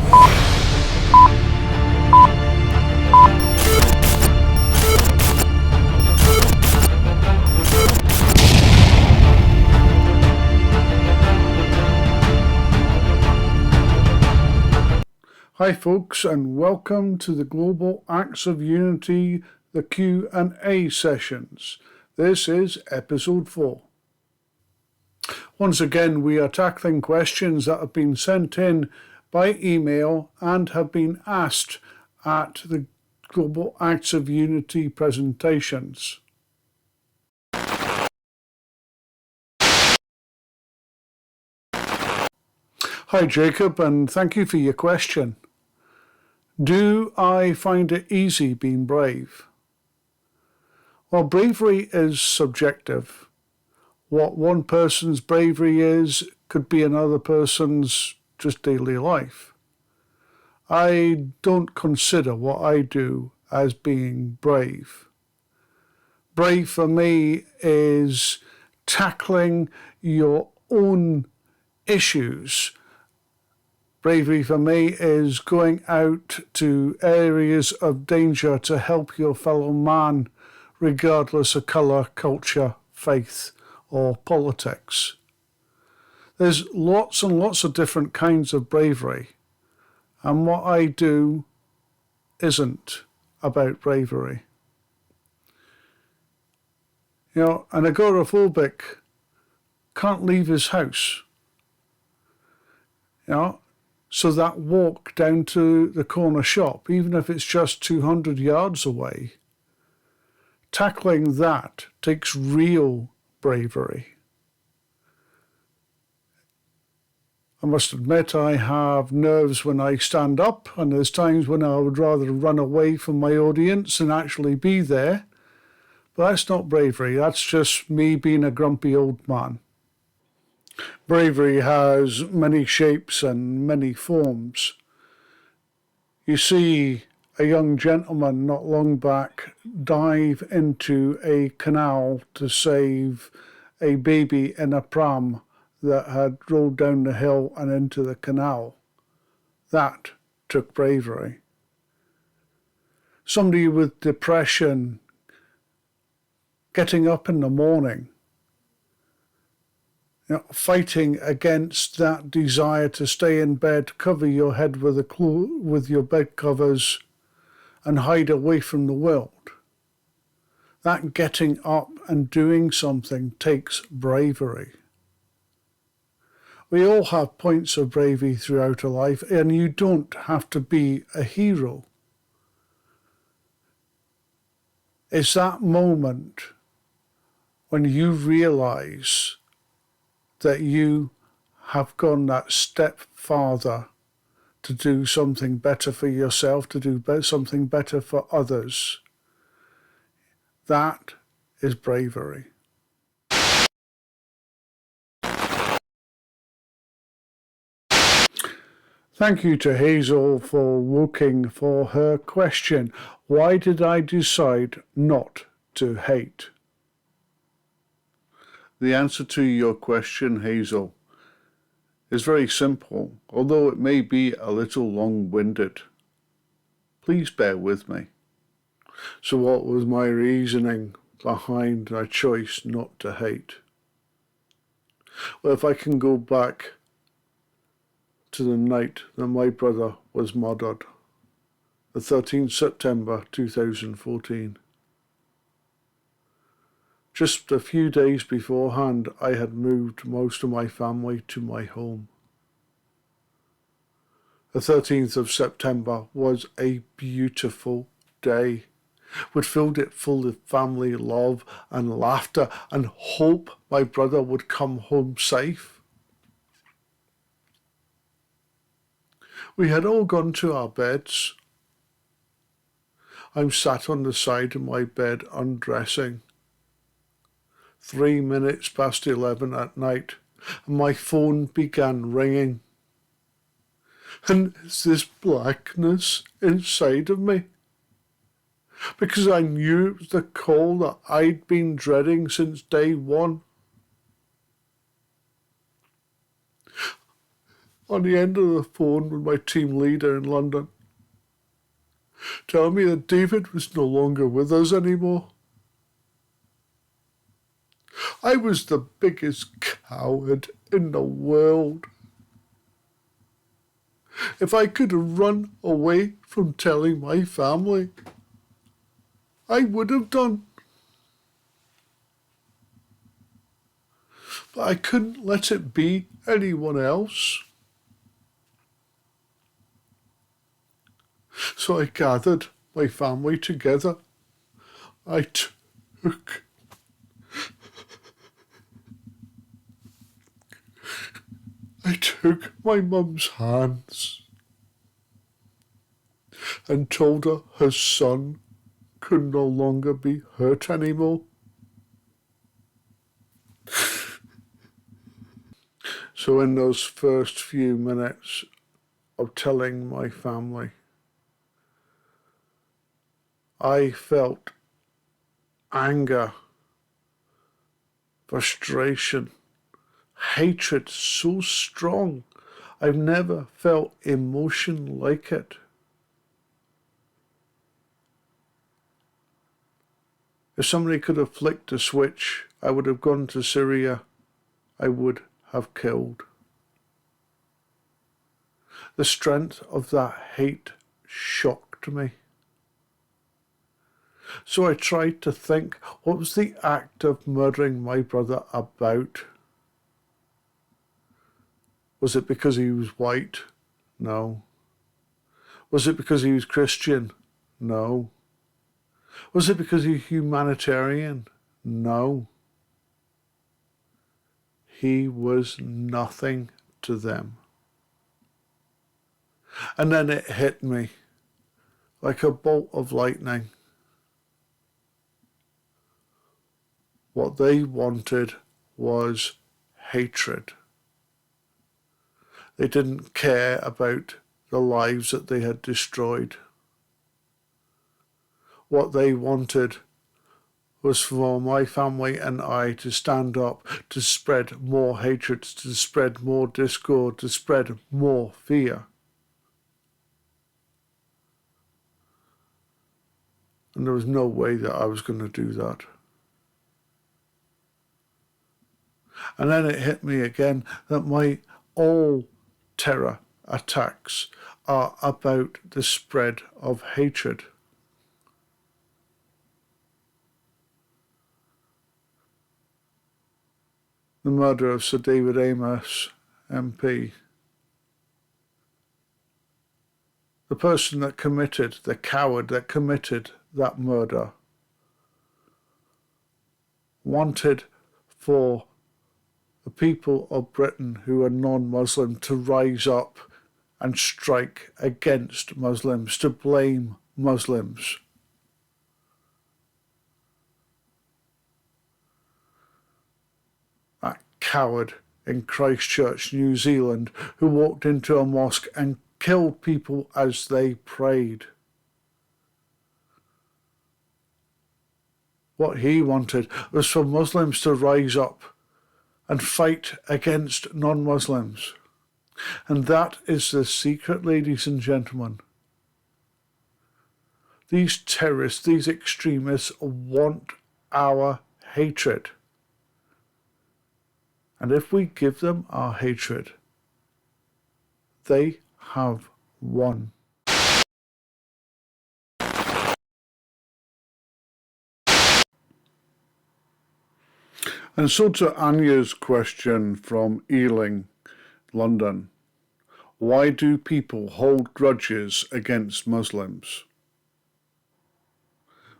Hi folks, and welcome to the Global Acts of Unity, the Q&A sessions. This is episode 4. Once again, we are tackling questions that have been sent in by email and have been asked at the Global Acts of Unity presentations. Hi Jacob, and thank you for your question. Do I find it easy being brave? Well, bravery is subjective. What one person's bravery is could be another person's just daily life. I don't consider what I do as being brave. Brave for me is tackling your own issues. Bravery for me is going out to areas of danger to help your fellow man, regardless of colour, culture, faith, or politics. There's lots and lots of different kinds of bravery, and what I do isn't about bravery. You know, an agoraphobic can't leave his house. You know, so that walk down to the corner shop, even if it's just 200 yards away, tackling that takes real bravery. I must admit I have nerves when I stand up, and there's times when I would rather run away from my audience than actually be there. But that's not bravery, that's just me being a grumpy old man. Bravery has many shapes and many forms. You see a young gentleman not long back dive into a canal to save a baby in a pram that had rolled down the hill and into the canal. That took bravery. Somebody with depression getting up in the morning, fighting against that desire to stay in bed, cover your head with your bed covers and hide away from the world. That getting up and doing something takes bravery. We all have points of bravery throughout our life, and you don't have to be a hero. It's that moment when you realize that you have gone that step farther to do something better for yourself, to do something better for others. That is bravery. Thank you to Hazel for Woking for her question. Why did I decide not to hate? The answer to your question, Hazel, is very simple, although it may be a little long-winded. Please bear with me. So what was my reasoning behind my choice not to hate? Well, if I can go back to the night that my brother was murdered, the 13th September 2014. Just a few days beforehand, I had moved most of my family to my home. The 13th of September was a beautiful day. We filled it full of family love and laughter and hope my brother would come home safe. We had all gone to our beds. I'm sat on the side of my bed undressing. 3 minutes past 11 at night, and my phone began ringing. And it's this blackness inside of me, because I knew it was the call that I'd been dreading since day one. on the end of the phone with my team leader in London, telling me that David was no longer with us anymore. I was the biggest coward in the world. If I could have run away from telling my family, I would have done. But I couldn't let it be anyone else. So I gathered my family together. I took my mum's hands and told her her son could no longer be hurt anymore. So in those first few minutes of telling my family, I felt anger, frustration, hatred so strong. I've never felt emotion like it. If somebody could have flicked a switch, I would have gone to Syria. I would have killed. The strength of that hate shocked me. So I tried to think, what was the act of murdering my brother about? Was it because he was white? No. Was it because he was Christian? No. Was it because he was humanitarian? No. He was nothing to them. And then it hit me like a bolt of lightning. What they wanted was hatred. They didn't care about the lives that they had destroyed. What they wanted was for my family and I to stand up, to spread more hatred, to spread more discord, to spread more fear. And there was no way that I was going to do that. And then it hit me again that all terror attacks are about the spread of hatred. The murder of Sir David Amess, MP. The person that committed, the coward that committed that murder, wanted for the people of Britain who are non-Muslim to rise up and strike against Muslims, to blame Muslims. That coward in Christchurch, New Zealand, who walked into a mosque and killed people as they prayed. What he wanted was for Muslims to rise up and fight against non-Muslims. And that is the secret, ladies and gentlemen. These terrorists, these extremists want our hatred. And if we give them our hatred, they have won. And so to Anya's question from Ealing, London. Why do people hold grudges against Muslims?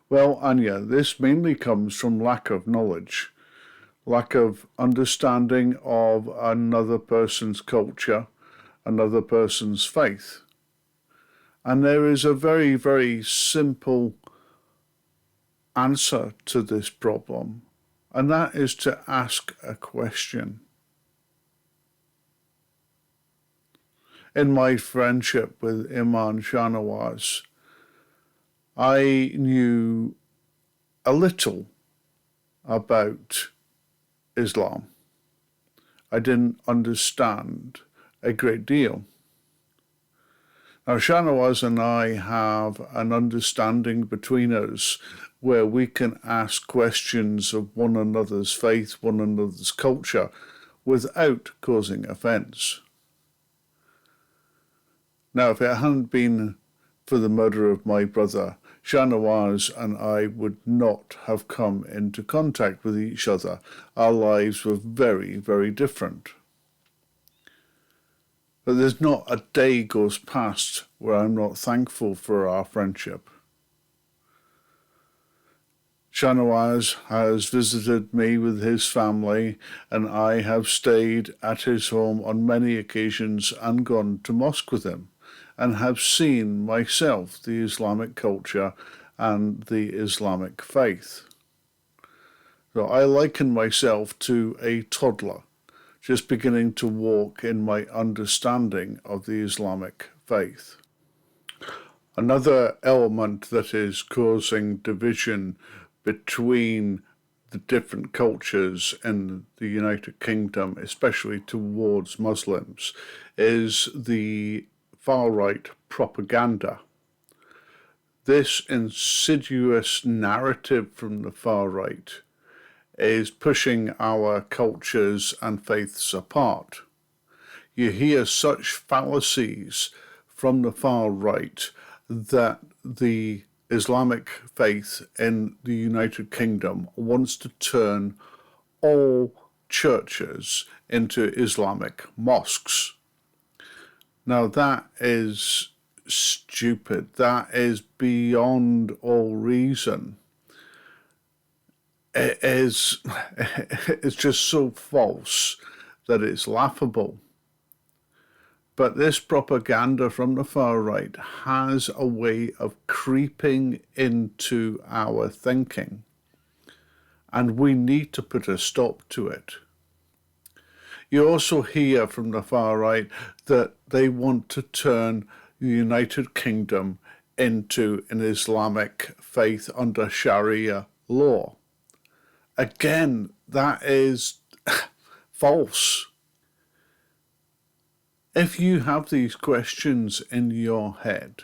Well, Anya, this mainly comes from lack of knowledge, lack of understanding of another person's culture, another person's faith. And there is a very, very simple answer to this problem, and that is to ask a question. In my friendship with Imam Shanawaz, I knew a little about Islam. I didn't understand a great deal. Now, Shanawaz and I have an understanding between us where we can ask questions of one another's faith, one another's culture, without causing offence. Now, if it hadn't been for the murder of my brother, Shanawaz and I would not have come into contact with each other. Our lives were very, very different. But there's not a day goes past where I'm not thankful for our friendship. Shanawaz has visited me with his family, and I have stayed at his home on many occasions and gone to mosque with him, and have seen myself the Islamic culture and the Islamic faith. So I liken myself to a toddler, just beginning to walk in my understanding of the Islamic faith. Another element that is causing division between the different cultures in the United Kingdom, especially towards Muslims, is the far-right propaganda. This insidious narrative from the far right is pushing our cultures and faiths apart. You hear such fallacies from the far right that the Islamic faith in the United Kingdom wants to turn all churches into Islamic mosques. Now that is stupid. That is beyond all reason. It's just so false that it's laughable. But this propaganda from the far right has a way of creeping into our thinking, and we need to put a stop to it. You also hear from the far right that they want to turn the United Kingdom into an Islamic faith under Sharia law. Again, that is false. If you have these questions in your head,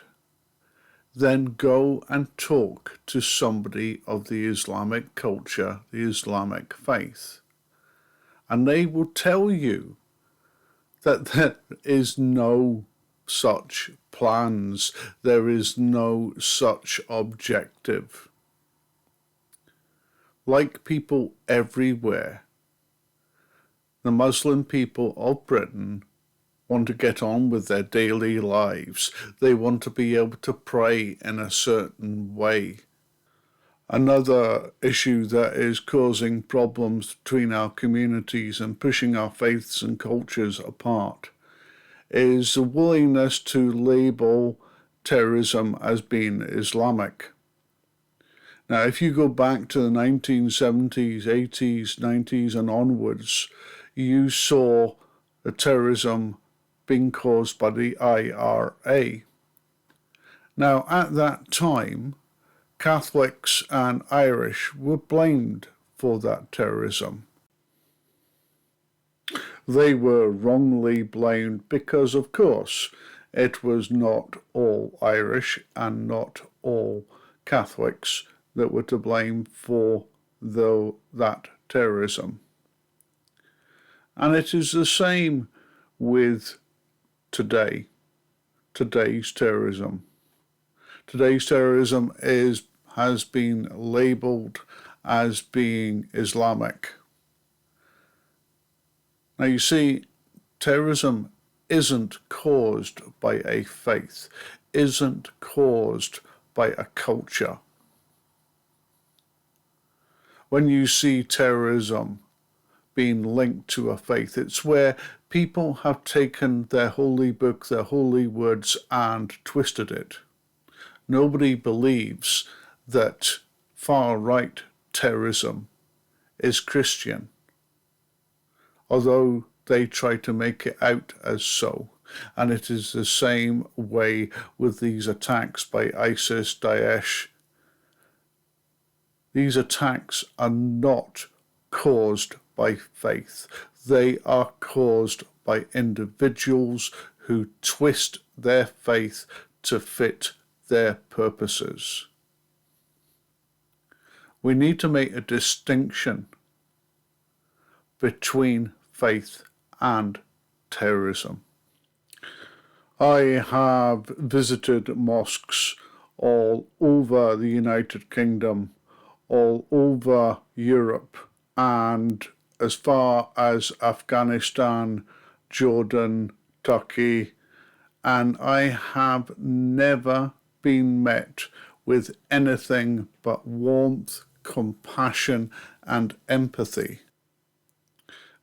then go and talk to somebody of the Islamic culture, the Islamic faith, and they will tell you that there is no such plans, there is no such objective. Like people everywhere, the Muslim people of Britain want to get on with their daily lives. They want to be able to pray in a certain way. Another issue that is causing problems between our communities and pushing our faiths and cultures apart is the willingness to label terrorism as being Islamic. Now, if you go back to the 1970s, 80s, 90s and onwards, you saw the terrorism being caused by the IRA. Now, at that time, Catholics and Irish were blamed for that terrorism. They were wrongly blamed because, of course, it was not all Irish and not all Catholics that were to blame for that terrorism. And it is the same with today's terrorism. Today's terrorism has been labelled as being Islamic. Now you see, terrorism isn't caused by a faith, isn't caused by a culture. When you see terrorism being linked to a faith, it's where people have taken their holy book, their holy words, and twisted it. Nobody believes that far-right terrorism is Christian, although they try to make it out as so. And it is the same way with these attacks by ISIS, Daesh. These attacks are not caused by faith. They are caused by individuals who twist their faith to fit their purposes. We need to make a distinction between faith and terrorism. I have visited mosques all over the United Kingdom, all over Europe, and as far as Afghanistan, Jordan, Turkey, and I have never been met with anything but warmth, compassion, and empathy.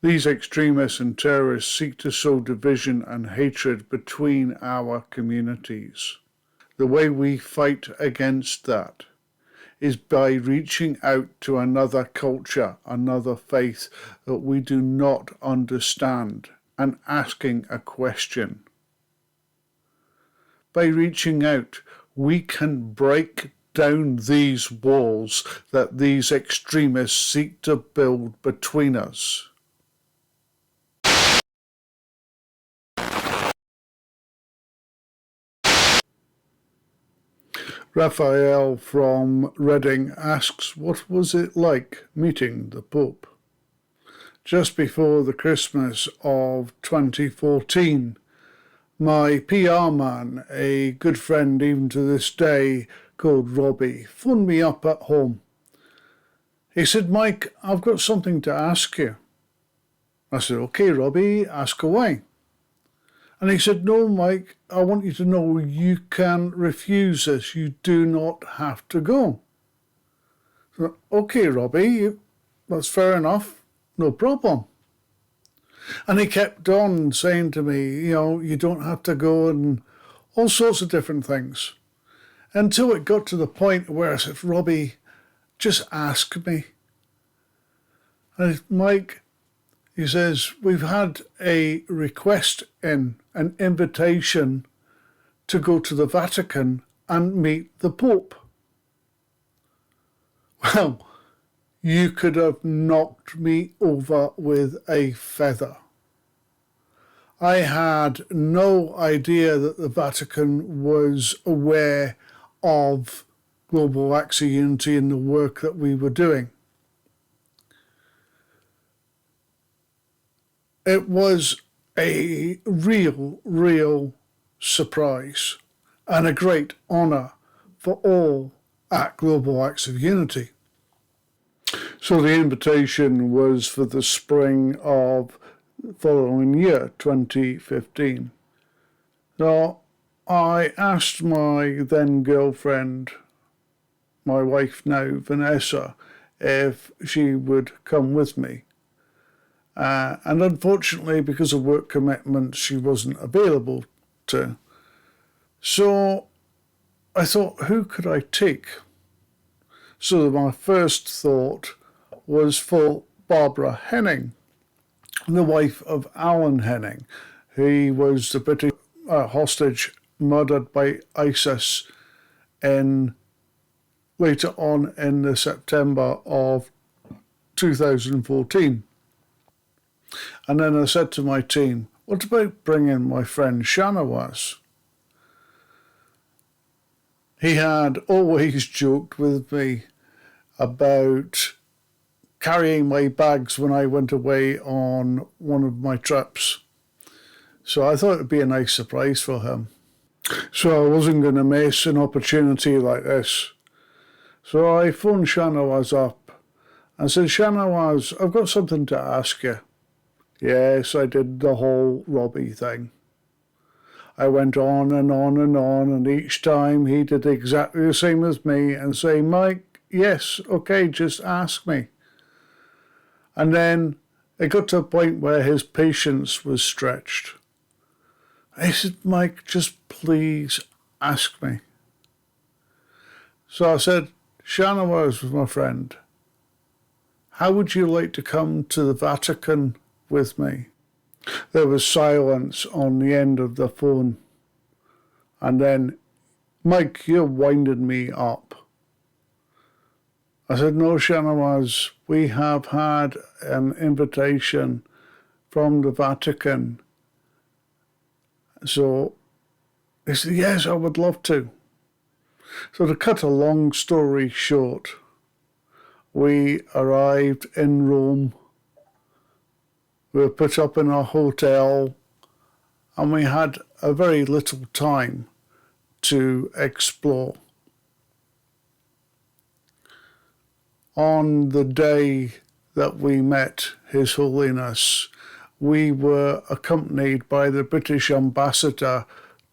These extremists and terrorists seek to sow division and hatred between our communities. The way we fight against that is by reaching out to another culture, another faith that we do not understand, and asking a question. By reaching out, we can break down these walls that these extremists seek to build between us. Raphael from Reading asks, what was it like meeting the Pope? Just before the Christmas of 2014, my PR man, a good friend even to this day, called Robbie, phoned me up at home. He said, Mike, I've got something to ask you. I said, okay, Robbie, ask away. And he said, no, Mike, I want you to know you can refuse this. You do not have to go. So, okay, Robbie, that's fair enough. No problem. And he kept on saying to me, you don't have to go and all sorts of different things. Until it got to the point where I said, Robbie, just ask me. And Mike, he says, we've had a request in, an invitation to go to the Vatican and meet the Pope. Well, you could have knocked me over with a feather. I had no idea that the Vatican was aware of Global Acts of Unity and the work that we were doing. It was a real surprise and a great honour for all at Global Acts of Unity. So the invitation was for the spring of following year, 2015. So I asked my then girlfriend, my wife now, Vanessa, if she would come with me. And unfortunately, because of work commitments, she wasn't available to. So I thought, who could I take? So my first thought was for Barbara Henning, the wife of Alan Henning. He was the British hostage murdered by ISIS later on in the September of 2014. And then I said to my team, what about bringing my friend Shanawaz? He had always joked with me about carrying my bags when I went away on one of my trips. So I thought it'd be a nice surprise for him. So I wasn't going to miss an opportunity like this. So I phoned Shanawaz up and said, Shanawaz, I've got something to ask you. Yes, I did the whole Robbie thing. I went on and on and on, and each time he did exactly the same as me and say, Mike, yes, okay, just ask me. And then it got to a point where his patience was stretched. I said, Mike, just please ask me. So I said, Shanawaz was my friend. How would you like to come to the Vatican with me? There was silence on the end of the phone. And then, Mike, you're winding me up. I said, no, Shanawaz, we have had an invitation from the Vatican So he said, yes, I would love to. So to cut a long story short, we arrived in Rome. We were put up in a hotel, and we had a very little time to explore. On the day that we met His Holiness, we were accompanied by the British ambassador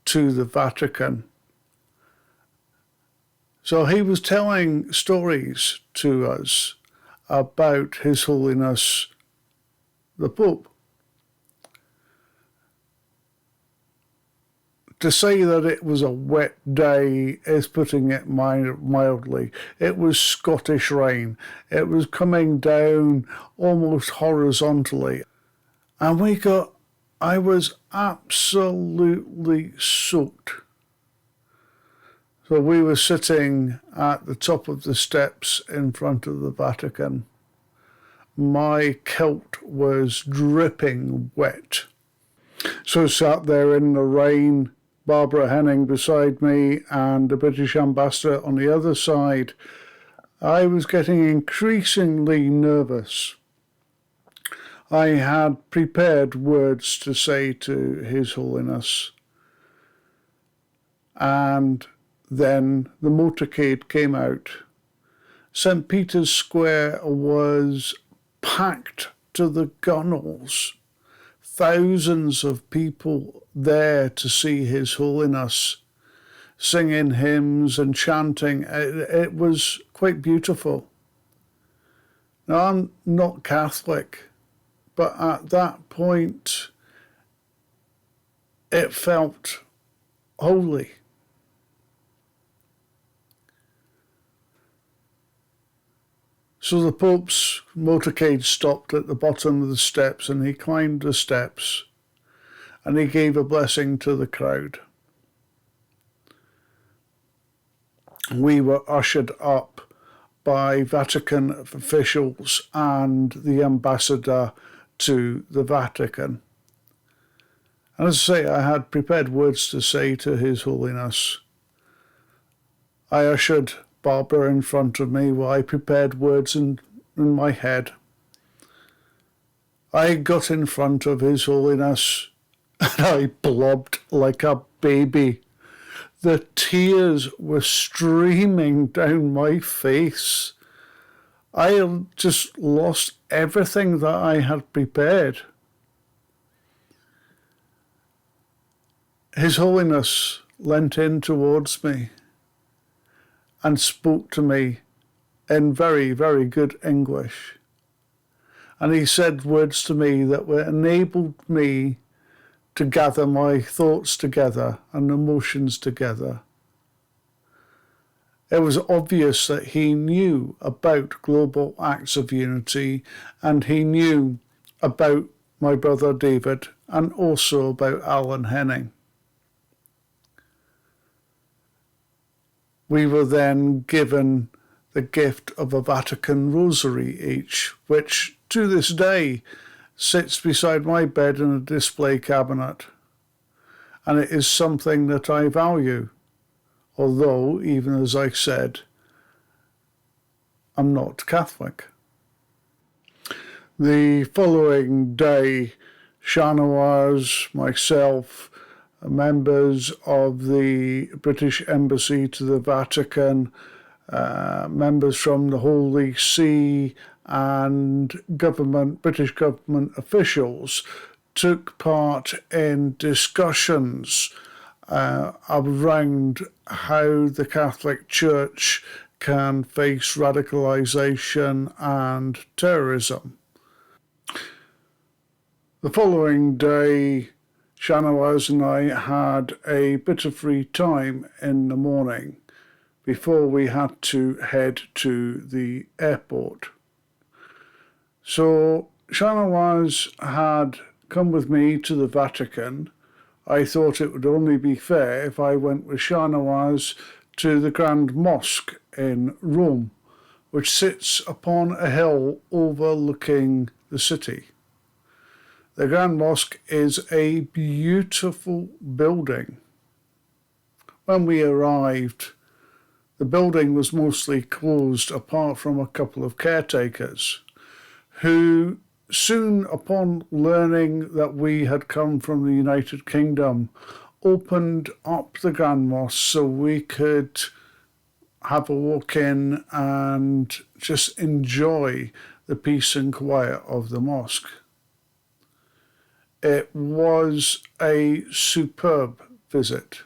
to the Vatican. So he was telling stories to us about His Holiness the Pope. To say that it was a wet day is putting it mildly. It was Scottish rain. It was coming down almost horizontally. And I was absolutely soaked. So we were sitting at the top of the steps in front of the Vatican. My kilt was dripping wet. So sat there in the rain, Barbara Henning beside me and the British ambassador on the other side. I was getting increasingly nervous. I had prepared words to say to His Holiness. And then the motorcade came out. St. Peter's Square was packed to the gunwales. Thousands of people there to see His Holiness, singing hymns and chanting. It was quite beautiful. Now, I'm not Catholic, but at that point, it felt holy. So the Pope's motorcade stopped at the bottom of the steps, and he climbed the steps and he gave a blessing to the crowd. We were ushered up by Vatican officials and the ambassador to the Vatican. And as I say, I had prepared words to say to His Holiness. I ushered Barbara in front of me while I prepared words in my head. I got in front of His Holiness and I blobbed like a baby. The tears were streaming down my face. I had just lost everything that I had prepared. His Holiness leant in towards me and spoke to me in very, very good English. And he said words to me that enabled me to gather my thoughts together and emotions together. It was obvious that he knew about global acts of unity, and he knew about my brother David and also about Alan Henning. We were then given the gift of a Vatican rosary each, which to this day sits beside my bed in a display cabinet. And it is something that I value, although, even as I said, I'm not Catholic. The following day, Shahnawaz, myself, members of the British Embassy to the Vatican, members from the Holy See and British government officials took part in discussions around how the Catholic Church can face radicalisation and terrorism. The following day, Shahnawaz and I had a bit of free time in the morning before we had to head to the airport. So Shahnawaz had come with me to the Vatican. I thought it would only be fair if I went with Shahnawaz to the Grand Mosque in Rome, which sits upon a hill overlooking the city. The Grand Mosque is a beautiful building. When we arrived, the building was mostly closed apart from a couple of caretakers who, soon upon learning that we had come from the United Kingdom, opened up the Grand Mosque so we could have a walk in and just enjoy the peace and quiet of the mosque. It was a superb visit.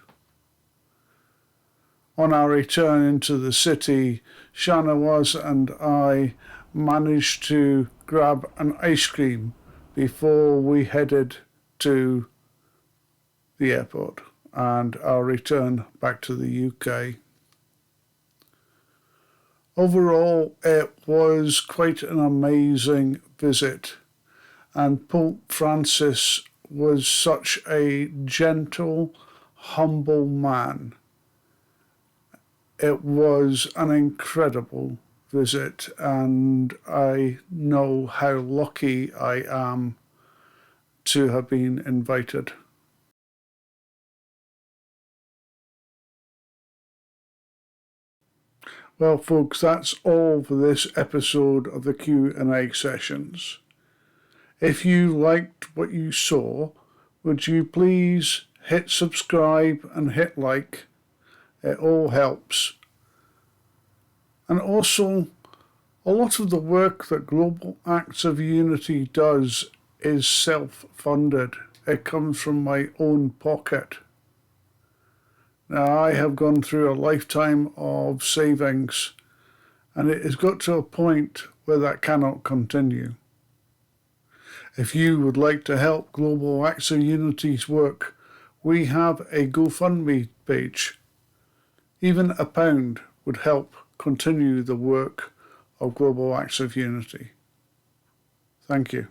On our return into the city, Shahnawaz and I managed to grab an ice cream before we headed to the airport and our return back to the UK. Overall, it was quite an amazing visit, and Pope Francis was such a gentle, humble man. It was an incredible visit, and I know how lucky I am to have been invited. Well, folks, that's all for this episode of the Q&A sessions. If you liked what you saw, would you please hit subscribe and hit like? It all helps. And also, a lot of the work that Global Acts of Unity does is self-funded. It comes from my own pocket. Now, I have gone through a lifetime of savings, and it has got to a point where that cannot continue. If you would like to help Global Acts of Unity's work, we have a GoFundMe page. Even £1 would help continue the work of Global Acts of Unity. Thank you.